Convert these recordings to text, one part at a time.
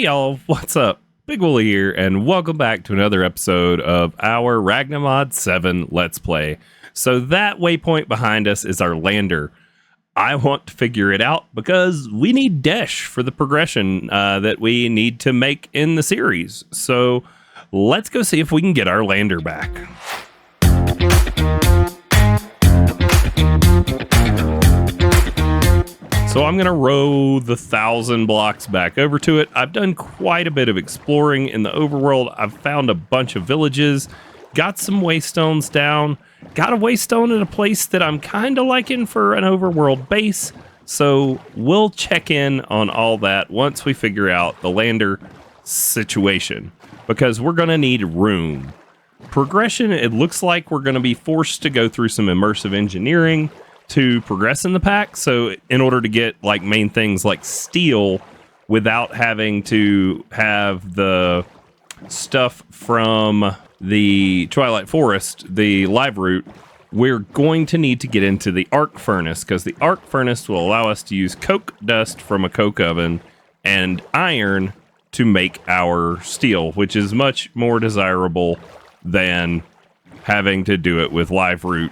Hey y'all, what's up? Big Wooly here, and welcome back to another episode of our Ragnamod VII Let's Play. So that waypoint behind us is our lander. I want to figure it out because we need Desh for the progression that we need to make in the series. So let's go see if we can get our lander back. So I'm going to row the 1,000 blocks back over to it. I've done quite a bit of exploring in the overworld. I've found a bunch of villages, got some waystones down, got a waystone in a place that I'm kind of liking for an overworld base. So we'll check in on all that once we figure out the lander situation, because we're going to need room. Progression, it looks like we're going to be forced to go through some immersive engineering to progress in the pack. So in order to get like main things like steel without having to have the stuff from the Twilight Forest, the live root, we're going to need to get into the arc furnace, because the arc furnace will allow us to use coke dust from a coke oven and iron to make our steel, which is much more desirable than having to do it with live root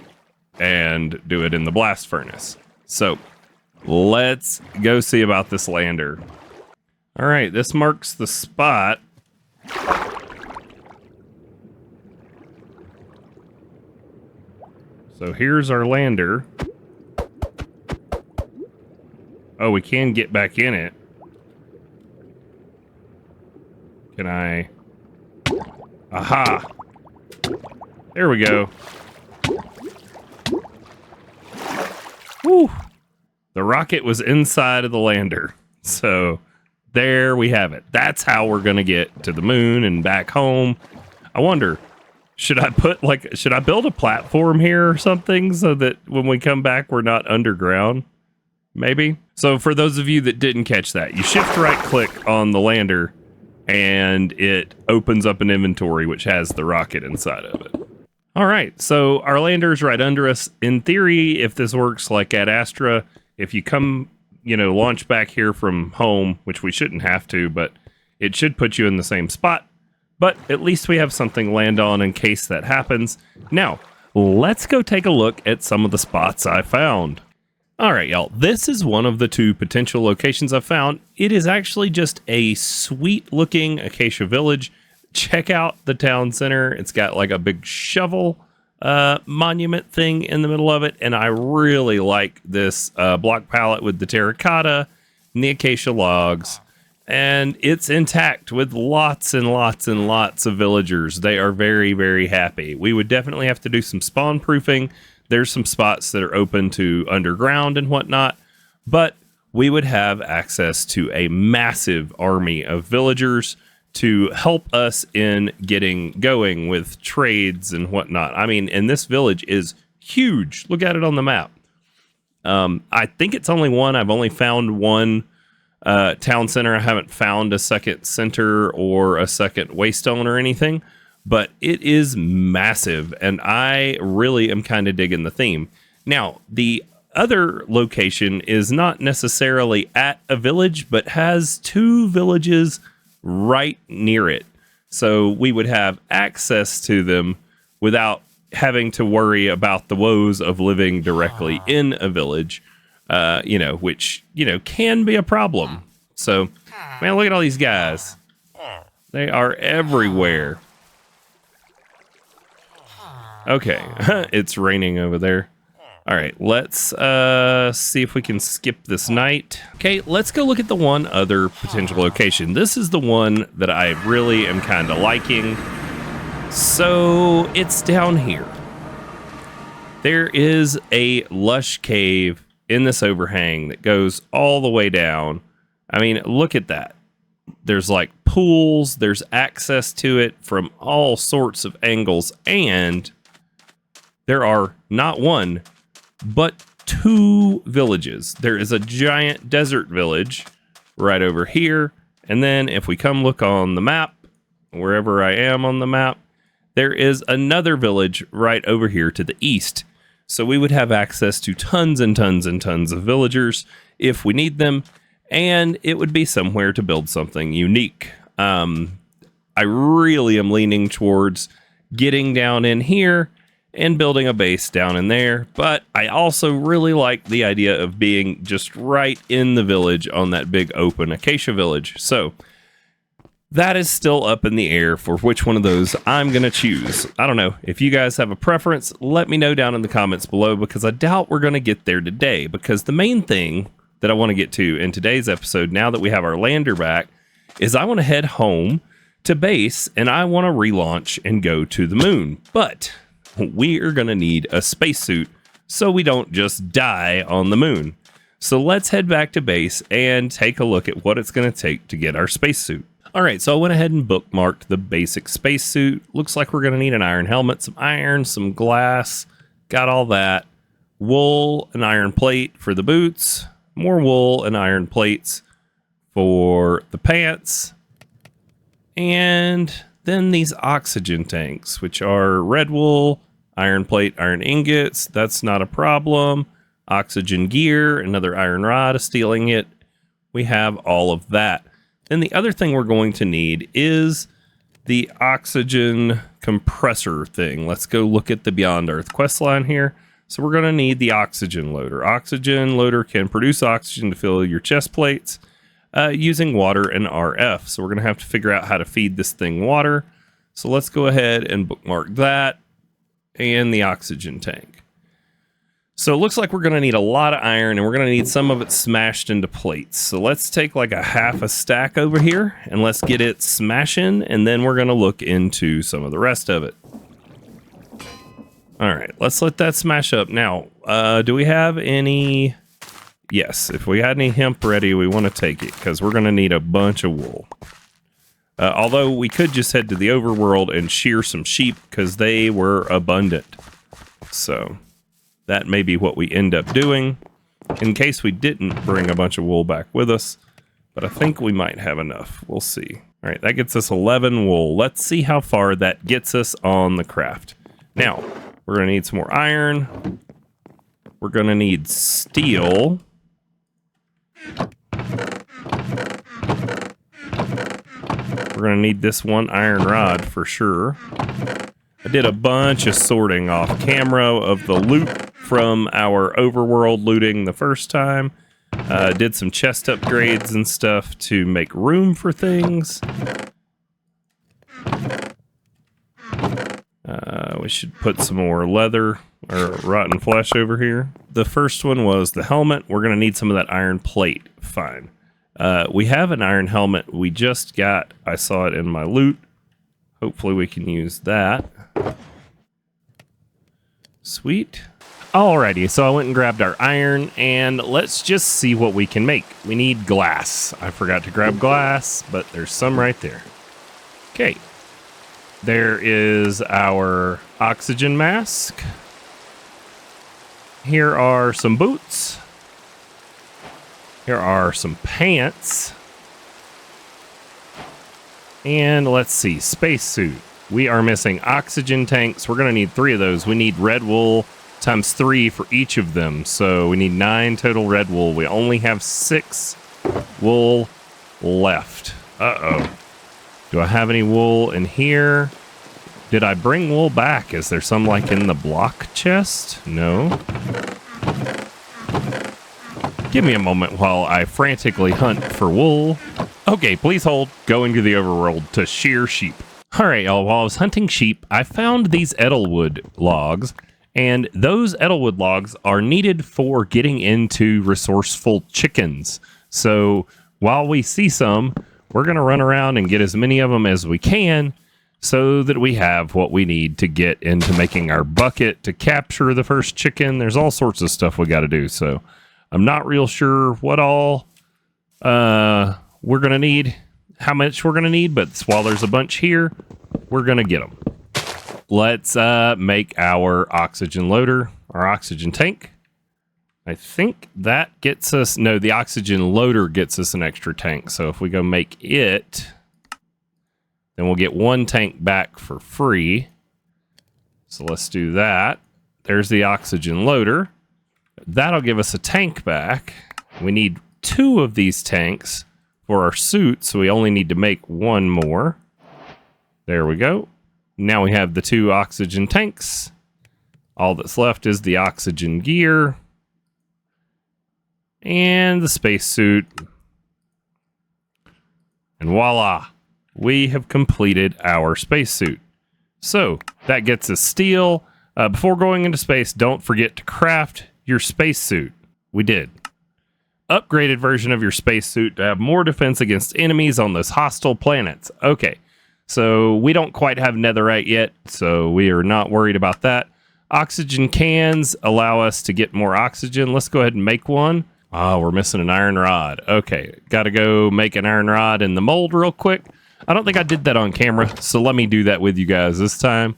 and do it in the blast furnace. So let's go see about this lander. All right, this marks the spot. So here's our lander. Oh, we can get back in it. Can I? Aha! There we go. Woo! The rocket was inside of the lander. So there we have it. That's how we're going to get to the moon and back home. I wonder, should I build a platform here or something so that when we come back, we're not underground? Maybe. So for those of you that didn't catch that, you shift right click on the lander and it opens up an inventory which has the rocket inside of it. All right, so our lander's right under us. In theory, if this works like at Astra, if you come, launch back here from home, which we shouldn't have to, but it should put you in the same spot. But at least we have something to land on in case that happens. Now, let's go take a look at some of the spots I found. All right, y'all, this is one of the two potential locations I found. It is actually just a sweet-looking acacia village. Check out the town center. It's got like a big shovel monument thing in the middle of it. And I really like this block palette with the terracotta and the acacia logs. And it's intact with lots and lots and lots of villagers. They are very, very happy. We would definitely have to do some spawn proofing. There's some spots that are open to underground and whatnot. But we would have access to a massive army of villagers to help us in getting going with trades and whatnot. I mean, and this village is huge. Look at it on the map. I think it's only one. I've only found one town center. I haven't found a second center or a second waystone or anything, but it is massive, and I really am kind of digging the theme. Now, the other location is not necessarily at a village, but has two villages right near it. So we would have access to them without having to worry about the woes of living directly in a village, which, can be a problem. So, man, look at all these guys. They are everywhere. Okay, it's raining over there. All right, let's see if we can skip this night. Okay, let's go look at the one other potential location. This is the one that I really am kind of liking. So it's down here. There is a lush cave in this overhang that goes all the way down. I mean, look at that. There's like pools. There's access to it from all sorts of angles. And there are not one, but two villages. There is a giant desert village right over here. And then if we come look on the map, wherever I am on the map, there is another village right over here to the east. So we would have access to tons and tons and tons of villagers if we need them. and it would be somewhere to build something unique. I really am leaning towards getting down in here and building a base down in there, but I also really like the idea of being just right in the village on that big open acacia village. So that is still up in the air for which one of those I'm going to choose. I don't know. If you guys have a preference, let me know down in the comments below, because I doubt we're going to get there today, because the main thing that I want to get to in today's episode, now that we have our lander back, is I want to head home to base and I want to relaunch and go to the moon. But we are going to need a spacesuit so we don't just die on the moon. So let's head back to base and take a look at what it's going to take to get our spacesuit. All right, so I went ahead and bookmarked the basic spacesuit. Looks like we're going to need an iron helmet, some iron, some glass. Got all that. Wool and iron plate for the boots. More wool and iron plates for the pants. And then these oxygen tanks, which are red wool, iron plate, iron ingots. That's not a problem. Oxygen gear, another iron rod is stealing it. We have all of that. Then the other thing we're going to need is the oxygen compressor thing. Let's go look at the Beyond Earth quest line here. So we're going to need the oxygen loader. Oxygen loader can produce oxygen to fill your chest plates using water and RF. So we're going to have to figure out how to feed this thing water. So let's go ahead and bookmark that and the oxygen tank. So it looks like we're going to need a lot of iron, and we're going to need some of it smashed into plates. So let's take like a half a stack over here and let's get it smashing, and then we're going to look into some of the rest of it. All right, let's let that smash up. Now, do we have any? Yes, if we had any hemp ready, we want to take it because we're going to need a bunch of wool. Although we could just head to the overworld and shear some sheep because they were abundant. So that may be what we end up doing in case we didn't bring a bunch of wool back with us. But I think we might have enough. We'll see. All right, that gets us 11 wool. Let's see how far that gets us on the craft. Now, we're going to need some more iron. We're going to need steel. We're going to need this one iron rod for sure. I did a bunch of sorting off camera of the loot from our overworld looting the first time. Did some chest upgrades and stuff to make room for things. We should put some more leather or rotten flesh over here. The first one was the helmet. We're going to need some of that iron plate. Fine. We have an iron helmet we just got. I saw it in my loot. Hopefully we can use that. Sweet. Alrighty, so I went and grabbed our iron, and let's just see what we can make. We need glass. I forgot to grab glass, but there's some right there. Okay. There is our oxygen mask. Here are some boots. Here are some pants. And let's see, spacesuit. We are missing oxygen tanks. We're going to need 3 of those. We need red wool times 3 for each of them. So we need 9 total red wool. We only have 6 wool left. Uh-oh. Do I have any wool in here? Did I bring wool back? Is there some like in the block chest? No. Give me a moment while I frantically hunt for wool. Okay, please hold. Going to the overworld to shear sheep. All right, y'all. While I was hunting sheep, I found these Edelwood logs, and those Edelwood logs are needed for getting into resourceful chickens. So while we see some, we're going to run around and get as many of them as we can so that we have what we need to get into making our bucket to capture the first chicken. There's all sorts of stuff we got to do, so I'm not real sure what all we're going to need, how much we're going to need, but while there's a bunch here, we're going to get them. Let's make our oxygen loader, our oxygen tank. I think that gets us, no, the oxygen loader gets us an extra tank. So if we go make it, then we'll get 1 tank back for free. So let's do that. There's the oxygen loader. That'll give us a tank back. We need 2 of these tanks for our suit, so we only need to make 1 more. There we go. Now we have the 2 oxygen tanks. All that's left is the oxygen gear and the spacesuit. And voila, we have completed our spacesuit. So that gets us steel. Before going into space, don't forget to craft your spacesuit. We did. Upgraded version of your spacesuit to have more defense against enemies on those hostile planets. Okay, so we don't quite have netherite yet, so we are not worried about that. Oxygen cans allow us to get more oxygen. Let's go ahead and make one. Oh, we're missing an iron rod. Okay, gotta go make an iron rod in the mold real quick. I don't think I did that on camera, so let me do that with you guys this time.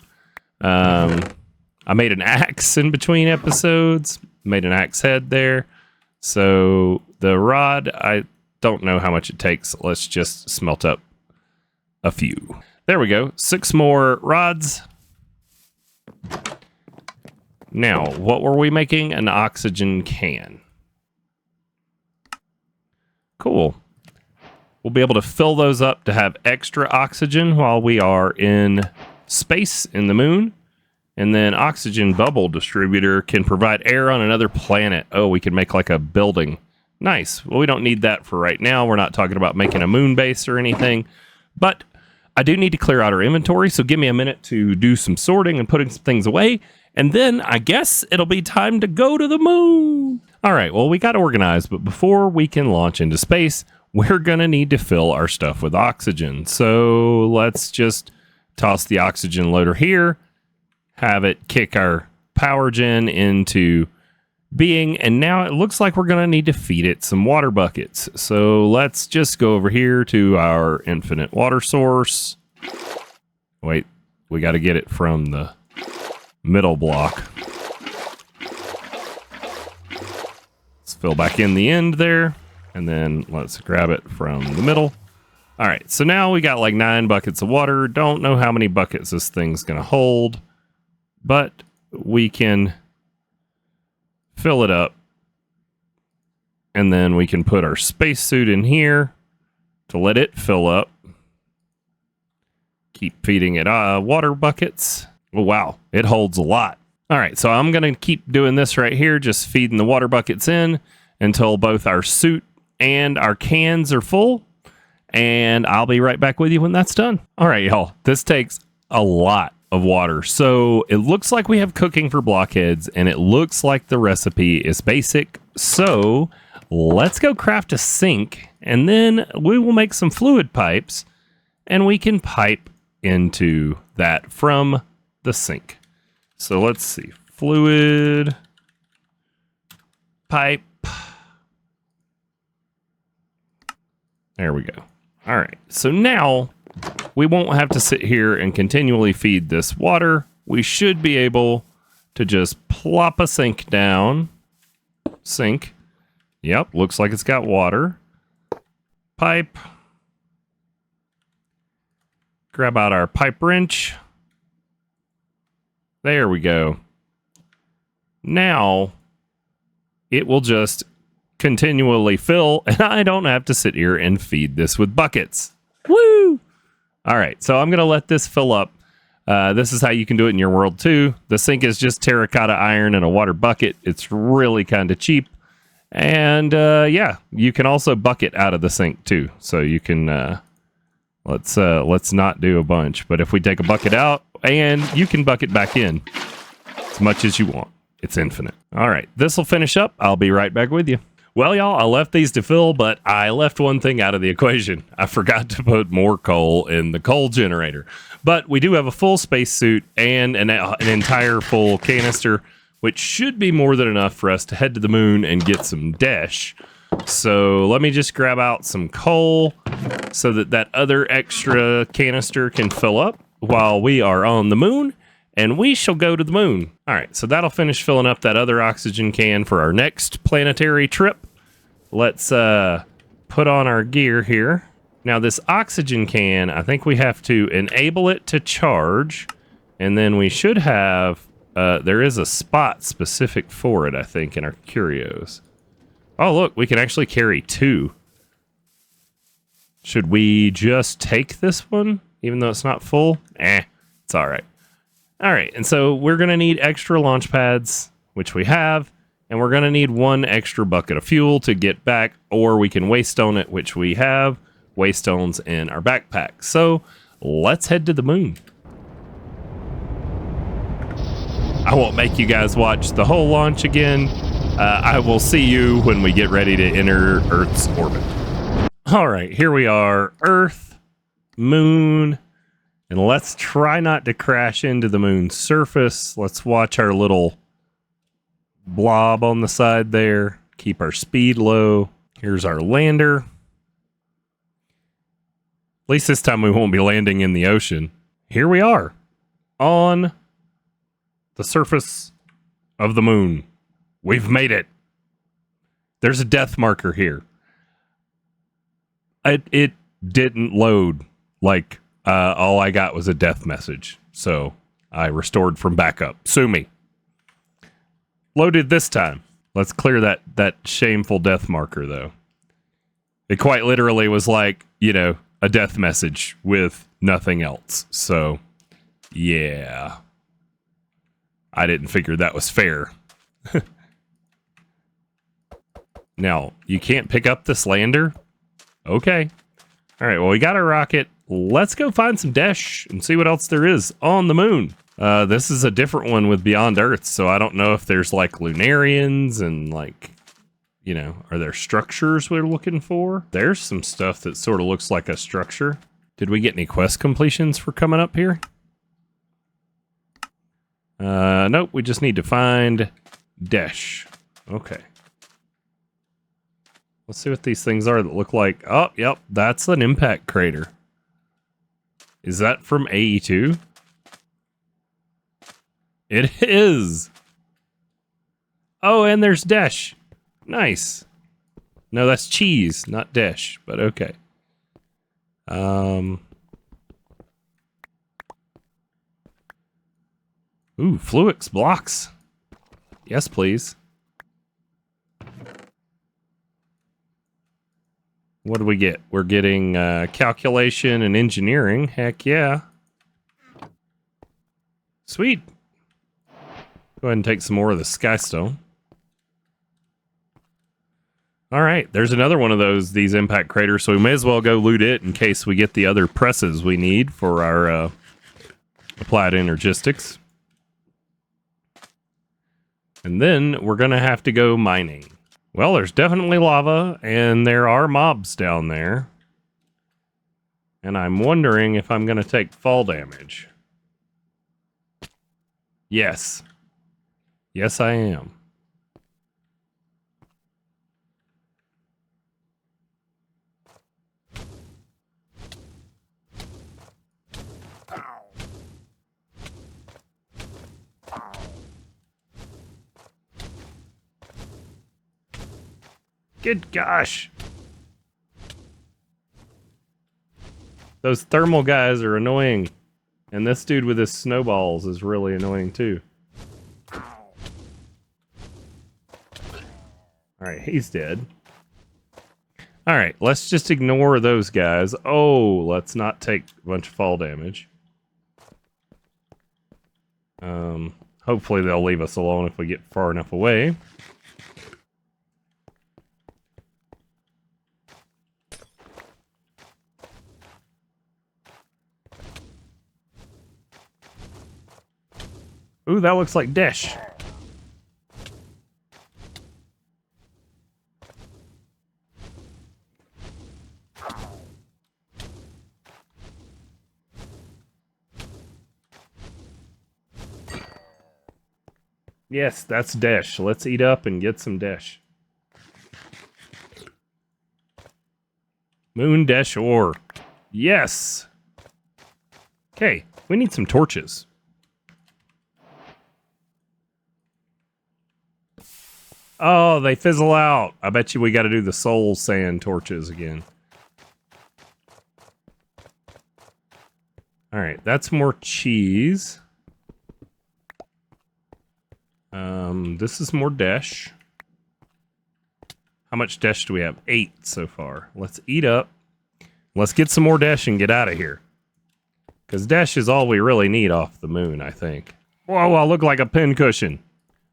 I made an axe in between episodes, made an axe head there. So the rod, I don't know how much it takes. Let's just smelt up a few. There we go, 6 more rods. Now, what were we making? An oxygen can. Cool. We'll be able to fill those up to have extra oxygen while we are in space in the moon. And then oxygen bubble distributor can provide air on another planet. Oh, we can make like a building. Nice. Well, we don't need that for right now. We're not talking about making a moon base or anything. But I do need to clear out our inventory, so give me a minute to do some sorting and putting some things away. And then I guess it'll be time to go to the moon. All right, well, we got organized, but before we can launch into space, we're going to need to fill our stuff with oxygen. So let's just toss the oxygen loader here, have it kick our power gen into being, and now it looks like we're going to need to feed it some water buckets. So let's just go over here to our infinite water source. Wait, we got to get it from the middle block. Let's fill back in the end there, and then let's grab it from the middle. All right, so now we got like 9 buckets of water. Don't know how many buckets this thing's going to hold, but we can fill it up, and then we can put our spacesuit in here to let it fill up. Keep feeding it water buckets. Oh, wow, it holds a lot. All right, so I'm going to keep doing this right here, just feeding the water buckets in until both our suit and our cans are full, and I'll be right back with you when that's done. All right, y'all, this takes a lot of water. So it looks like we have cooking for blockheads, and it looks like the recipe is basic. So let's go craft a sink, and then we will make some fluid pipes, and we can pipe into that from the sink. So let's see, fluid pipe. There we go. All right, so now we won't have to sit here and continually feed this water. We should be able to just plop a sink down. Sink. Yep, looks like it's got water. Pipe. Grab out our pipe wrench. There we go. Now it will just continually fill, and I don't have to sit here and feed this with buckets. Woo! All right, so I'm going to let this fill up. This is how you can do it in your world too. The sink is just terracotta iron and a water bucket. It's really kind of cheap. And yeah, you can also bucket out of the sink too. So you can, let's not do a bunch. But if we take a bucket out, and you can bucket back in as much as you want. It's infinite. All right, this will finish up. I'll be right back with you. Well, y'all, I left these to fill, but I left one thing out of the equation. I forgot to put more coal in the coal generator. But we do have a full spacesuit and an entire full canister, which should be more than enough for us to head to the moon and get some dash. So let me just grab out some coal so that other extra canister can fill up while we are on the moon, and we shall go to the moon. All right, so that'll finish filling up that other oxygen can for our next planetary trip. Let's put on our gear here. Now this oxygen can, I think we have to enable it to charge, and then we should have, there is a spot specific for it, I think, in our curios. Oh, look, we can actually carry 2. Should we just take this one, even though it's not full? It's all right. All right, and so we're going to need extra launch pads, which we have, and we're going to need 1 extra bucket of fuel to get back, or we can waystone it, which we have waystones in our backpack. So let's head to the moon. I won't make you guys watch the whole launch again. I will see you when we get ready to enter Earth's orbit. All right, here we are, Earth, moon, and let's try not to crash into the moon's surface. Let's watch our little blob on the side there. Keep our speed low. Here's our lander. At least this time we won't be landing in the ocean. Here we are on the surface of the moon. We've made it. There's a death marker here. It didn't load. Like, all I got was a death message. So I restored from backup. Sue me. Loaded this time. Let's clear that shameful death marker, though. It quite literally was like, you know, a death message with nothing else. So, yeah. I didn't figure that was fair. Now, you can't pick up this lander? Okay. All right, well, we got our rocket. Let's go find some Desh and see what else there is on the moon. This is a different one with Beyond Earth, so I don't know if there's, like, Lunarians and, like, you know, are there structures we're looking for? There's some stuff that sort of looks like a structure. Did we get any quest completions for coming up here? Nope, we just need to find Desh. Okay. Let's see what these things are that look like. Oh, yep, that's an impact crater. Is that from AE2? It is. Oh, and there's Desh. Nice. No, that's cheese, not Desh, but okay. Ooh, Fluix blocks. Yes, please. What do we get? We're getting calculation and engineering. Heck yeah. Sweet. Go ahead and take some more of the Skystone. All right, there's another one of these impact craters, so we may as well go loot it in case we get the other presses we need for our applied energistics. And then we're going to have to go mining. Well, there's definitely lava, and there are mobs down there. And I'm wondering if I'm going to take fall damage. Yes. Yes, I am. Good gosh. Those thermal guys are annoying. And this dude with his snowballs is really annoying too. Alright, he's dead. Alright, let's just ignore those guys. Oh, let's not take a bunch of fall damage. Hopefully they'll leave us alone if we get far enough away. Ooh, that looks like Desh. Yes, that's Desh. Let's eat up and get some Desh. Moon Desh ore. Yes. Okay, we need some torches. Oh, they fizzle out. I bet you we got to do the soul sand torches again. All right, that's more cheese. This is more Desh. How much dash do we have? 8 so far. Let's eat up. Let's get some more dash and get out of here. Because dash is all we really need off the moon, I think. Whoa, I look like a pincushion.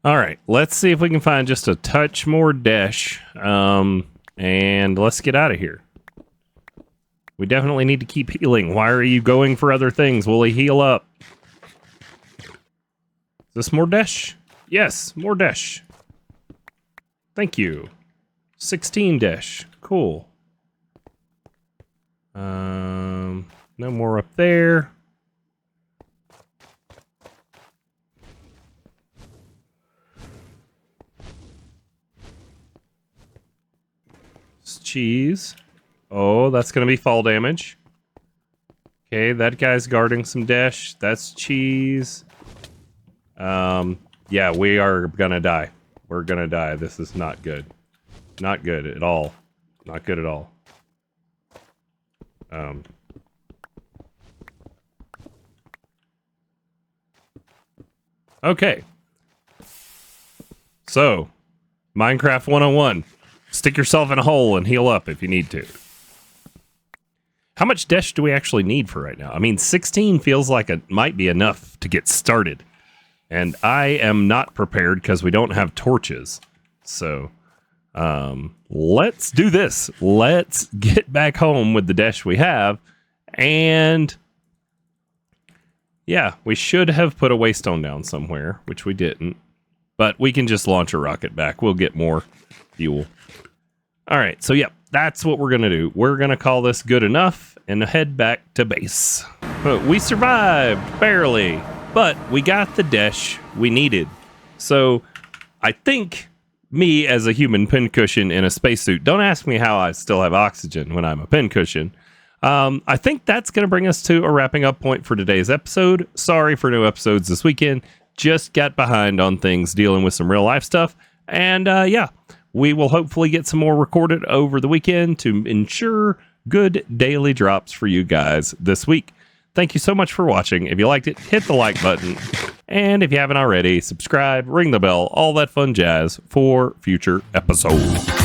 All right, let's see if we can find just a touch more dash. And let's get out of here. We definitely need to keep healing. Why are you going for other things? Will he heal up? Is this more dash? Yes, more dash. Thank you. 16 dash. Cool. No more up there. It's cheese. Oh, that's going to be fall damage. Okay, that guy's guarding some dash. That's cheese. Yeah, we are going to die. We're going to die. This is not good. Not good at all. Not good at all. Okay. So, Minecraft 101. Stick yourself in a hole and heal up if you need to. How much dash do we actually need for right now? I mean, 16 feels like it might be enough to get started. And I am not prepared because we don't have torches. So, let's do this. Let's get back home with the dash we have. And yeah, we should have put a waystone down somewhere, which we didn't. But we can just launch a rocket back. We'll get more fuel. All right, so yeah, that's what we're going to do. We're going to call this good enough and head back to base. But we survived, barely. But we got the dash we needed. So I think me as a human pincushion in a spacesuit, don't ask me how I still have oxygen when I'm a pincushion. I think that's going to bring us to a wrapping up point for today's episode. Sorry for no episodes this weekend. Just got behind on things, dealing with some real life stuff. And yeah, we will hopefully get some more recorded over the weekend to ensure good daily drops for you guys this week. Thank you so much for watching. If you liked it, hit the like button. And if you haven't already, subscribe, ring the bell, all that fun jazz for future episodes.